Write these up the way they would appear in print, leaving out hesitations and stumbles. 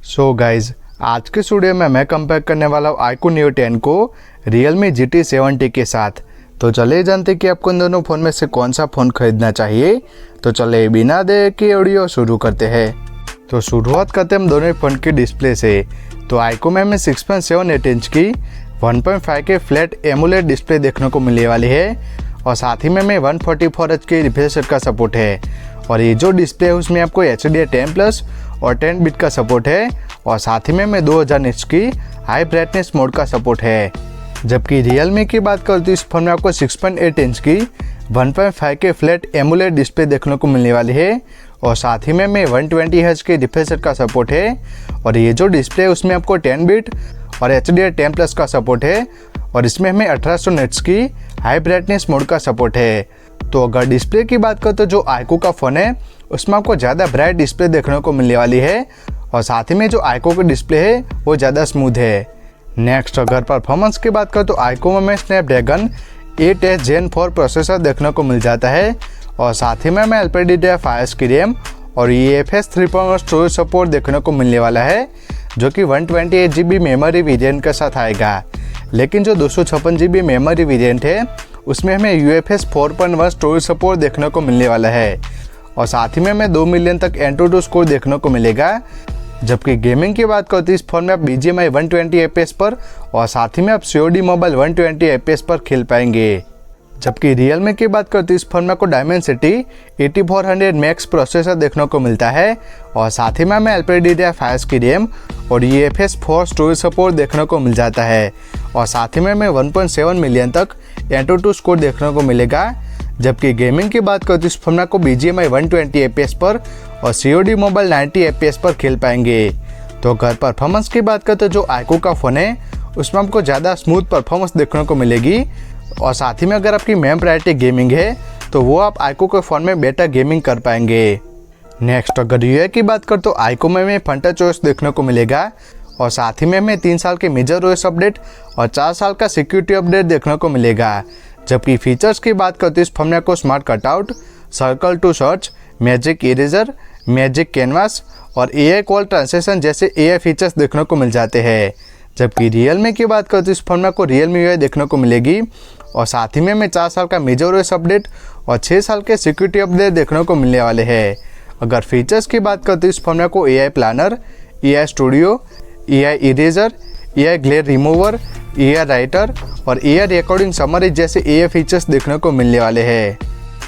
So guys, आज के studio में मैं कंपेयर करने वाला हूँ iQOO Neo 10 को Realme GT70 के साथ। तो चलिए जानते कि आपको इन दोनों फ़ोन में से कौन सा फ़ोन खरीदना चाहिए। तो चलिए बिना देर के ऑडियो शुरू करते हैं। तो शुरुआत करते हैं हम दोनों फ़ोन की डिस्प्ले से। तो iQOO में हमें 6.78 इंच की 1.5 के फ्लैट एमोलेड डिस्प्ले देखने को मिलने वाली है और साथ ही में हमें 144Hz के रिफ्रेश रेट का सपोर्ट है। और ये जो डिस्प्ले है उसमें आपको HDR10+ और 10 बिट का सपोर्ट है और साथ ही में 2000 निट्स की हाई ब्राइटनेस मोड का सपोर्ट है। जबकि Realme की बात करूँ तो इस फोन में आपको 6.8 इंच की 1.5 के फ्लैट एमोलेड डिस्प्ले देखने को मिलने वाली है और साथ ही में 120Hz के रिफ्रेश रेट का सपोर्ट है। और ये जो डिस्प्ले है उसमें आपको 10 बिट और HDR10+ का सपोर्ट है और इसमें हमें 1800 निट्स की हाई ब्राइटनेस मोड का सपोर्ट है। तो अगर डिस्प्ले की बात करें तो जो iQOO का फ़ोन है उसमें आपको ज़्यादा ब्राइट डिस्प्ले देखने को मिलने वाली है और साथ ही में जो iQOO का डिस्प्ले है वो ज़्यादा स्मूथ है। नेक्स्ट अगर परफॉर्मेंस की बात करें तो iQOO में स्नैपड्रैगन 8S Gen 4 प्रोसेसर देखने को मिल जाता है और साथ ही में हमें LPDDR5 की रैम और UFS 3.1 स्टोरेज सपोर्ट देखने को मिलने वाला है, जो कि 128 GB मेमोरी वेरिएंट के साथ आएगा। लेकिन जो 256 GB मेमोरी वेरिएंट है उसमें हमें UFS 4.1 स्टोरेज सपोर्ट देखने को मिलने वाला है और साथ ही में हमें 2 मिलियन तक AnTuTu स्कोर देखने को मिलेगा। जबकि गेमिंग की बात करो तो इस फोन में आप BGMI 120 FPS पर और साथ ही में आप COD मोबाइल 120 FPS पर खेल पाएंगे। जबकि Realme की बात करो तो इस फोन में आपको Dimensity 8400 मैक्स प्रोसेसर देखने को मिलता है और साथ ही में हमें LPDDR5 की रैम और UFS 4 स्टोरेज सपोर्ट देखने को मिल जाता है और साथ ही में हमें 1.7 मिलियन तक AnTuTu स्कोर देखने को मिलेगा। जबकि गेमिंग की बात करो तो इस फोन में आपको BGMI 120 FPS पर और COD मोबाइल 90 FPS पर खेल पाएंगे। तो अगर परफॉर्मेंस की बात करें तो जो iQOO का फ़ोन है उसमें आपको ज़्यादा स्मूथ परफॉर्मेंस देखने को मिलेगी और साथ ही में अगर आपकी मेन प्रायोरिटी गेमिंग है तो वो आप iQOO के फ़ोन में बेटर गेमिंग कर पाएंगे। नेक्स्ट अगर UI की बात करें तो iQOO में हमें फंटा चॉइस देखने को मिलेगा और साथ ही में हमें 3 साल के मेजर OS अपडेट और 4 साल का सिक्योरिटी अपडेट देखने को मिलेगा। जबकि फीचर्स की बात करते इस फोन में आपको smart cutout, circle to search, magic eraser, magic canvas और AI कॉल ट्रांसलेशन जैसे AI फीचर्स देखने को मिल जाते हैं। जबकि Realme की बात करते इस फोन में आपको Realme UI देखने को मिलेगी और साथ ही में हमें 4 साल का मेजर OS अपडेट और 6 साल के सिक्योरिटी अपडेट देखने को मिलने वाले हैं। अगर फीचर्स की बात करते इस फोन में आपको AI planner, AI studio, AI eraser, AI glare remover, AI writer और AI रिकॉर्डिंग समरी जैसे AI फीचर्स देखने को मिलने वाले हैं।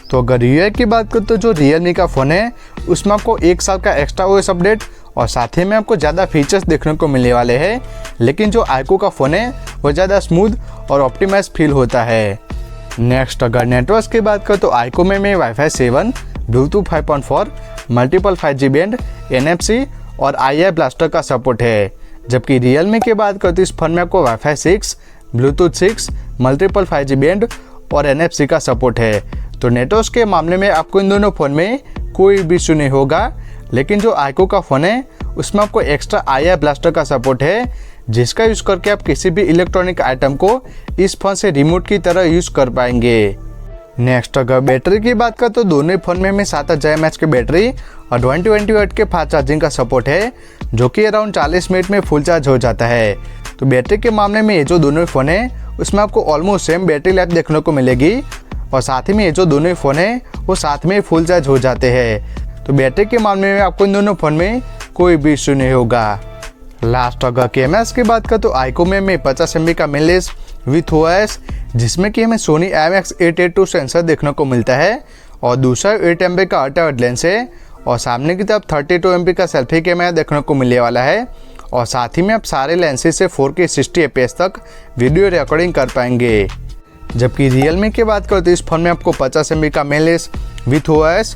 तो अगर UI की बात करें तो जो Realme का फ़ोन है उसमें आपको 1 साल का एक्स्ट्रा OS अपडेट और साथ ही में आपको ज़्यादा फीचर्स देखने को मिलने वाले हैं। लेकिन जो iQOO का फ़ोन है वो ज़्यादा स्मूथ और ऑप्टिमाइज फील होता है। नेक्स्ट अगर नेटवर्क की बात करें तो iQOO में Wi-Fi 7, Bluetooth 5.4, multiple 5G band, NFC और II ब्लास्टर का सपोर्ट है। जबकि Realme की बात करें तो इस फोन में आपको Wi-Fi 6, Bluetooth 6, multiple 5G band और NFC का सपोर्ट है। तो नेटवर्क के मामले में आपको इन दोनों फ़ोन में कोई भी इशू नहीं होगा। लेकिन जो iQOO का फ़ोन है उसमें आपको एक्स्ट्रा II ब्लास्टर का सपोर्ट है, जिसका यूज़ करके आप किसी भी इलेक्ट्रॉनिक आइटम को इस फ़ोन से रिमोट की तरह यूज़ कर पाएंगे। नेक्स्ट अगर बैटरी की बात करें तो दोनों फ़ोन में हमें 7000 mAh की बैटरी और 120 वाट के फास्ट चार्जिंग का सपोर्ट है, जो कि अराउंड 40 मिनट में फुल चार्ज हो जाता है। तो बैटरी के मामले में ये जो दोनों फ़ोन है उसमें आपको ऑलमोस्ट सेम बैटरी लाइफ देखने को मिलेगी और साथ ही में ये जो दोनों फ़ोन है वो साथ में फुल चार्ज हो जाते हैं। तो बैटरी के मामले में आपको इन दोनों फ़ोन में कोई भी इशू नहीं होगा। लास्ट अगर कैमरास की बात करें तो iQOO में हमें 50 MB का मेन लेंस विथ OIS, जिसमें कि हमें Sony IMX882 सेंसर देखने को मिलता है और दूसरा 8 MB का अल्ट्रा वाइड लेंस है और सामने की तरफ 32 MB का सेल्फी कैमरा देखने को मिलने वाला है और साथ ही में आप सारे लेंसेज से 4K 60 FPS तक वीडियो रिकॉर्डिंग कर पाएंगे। जबकि Realme की बात करें तो इस फोन में आपको 50 MB का मेन लेंस विथ OIS,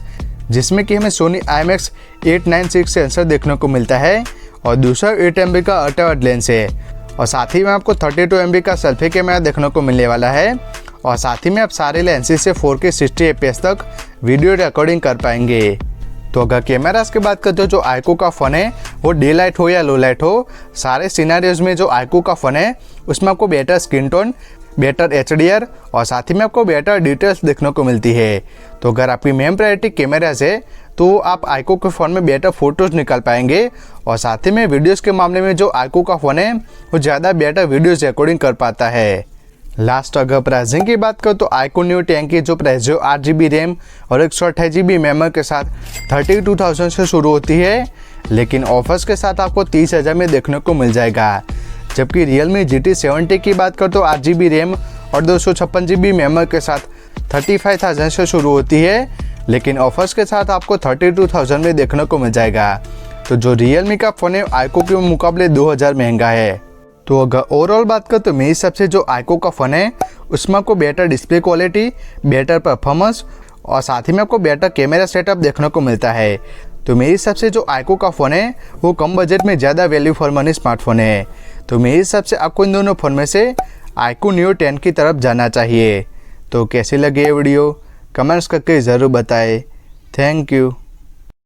जिसमें कि हमें Sony IMX896 सेंसर देखने को मिलता है और दूसरा 8 MB का अल्ट्रा वाइड लेंस है और साथ ही में आपको 32 MB का सेल्फी कैमरा देखने को मिलने वाला है और साथ ही में आप सारे लेंसेज से 4K 60 FPS तक वीडियो रिकॉर्डिंग कर पाएंगे। तो अगर कैमरास की बात करते हो जो iQOO का फ़ोन है वो डे लाइट हो या लो लाइट हो, सारे सिनेरियोज में जो iQOO का फ़ोन है उसमें आपको better screen tone, better HDR और साथ ही में आपको बेटर डिटेल्स देखने को मिलती है। तो अगर आपकी मेन प्रायोरिटी कैमरास है तो आप आईक्यू के फ़ोन में बेटर फ़ोटोज़ निकाल पाएंगे। और साथ ही में वीडियोज़ के मामले में जो आईक्यू का फ़ोन है वो ज़्यादा बेटर वीडियोज़ रिकॉर्डिंग कर पाता है। लास्ट अगर प्राइसिंग की बात करो तो आईक्यू न्यू 10 की जो प्राइस है 8GB रैम और 128GB मेमोरी के साथ 32,000 से शुरू होती है, लेकिन ऑफर्स के साथ आपको 30,000 में देखने को मिल जाएगा। जबकि Realme GT 70 की बात करो तो 8GB रैम और 256GB मेमोरी के साथ 35,000 से शुरू होती है, लेकिन ऑफर्स के साथ आपको 32,000 में देखने को मिल जाएगा। तो जो Realme का फ़ोन है आईक्यू के मुकाबले 2,000 महंगा है। तो अगर ओवरऑल बात करें तो मेरे हिसाब से जो आईक्यू का फ़ोन है उसमें आपको better display quality, better performance और साथ ही में आपको बेटर कैमरा सेटअप देखने को मिलता है। तो मेरे हिसाब से जो आईक्यू का फ़ोन है वो कम बजट में ज़्यादा वैल्यू फॉर मनी स्मार्टफोन है। तो मेरे हिसाब से आपको इन दोनों फ़ोन में से आईक्यू न्यू 10 की तरफ जाना चाहिए। तो कैसी लगी ये वीडियो कमेंट्स करके ज़रूर बताएं। Thank you.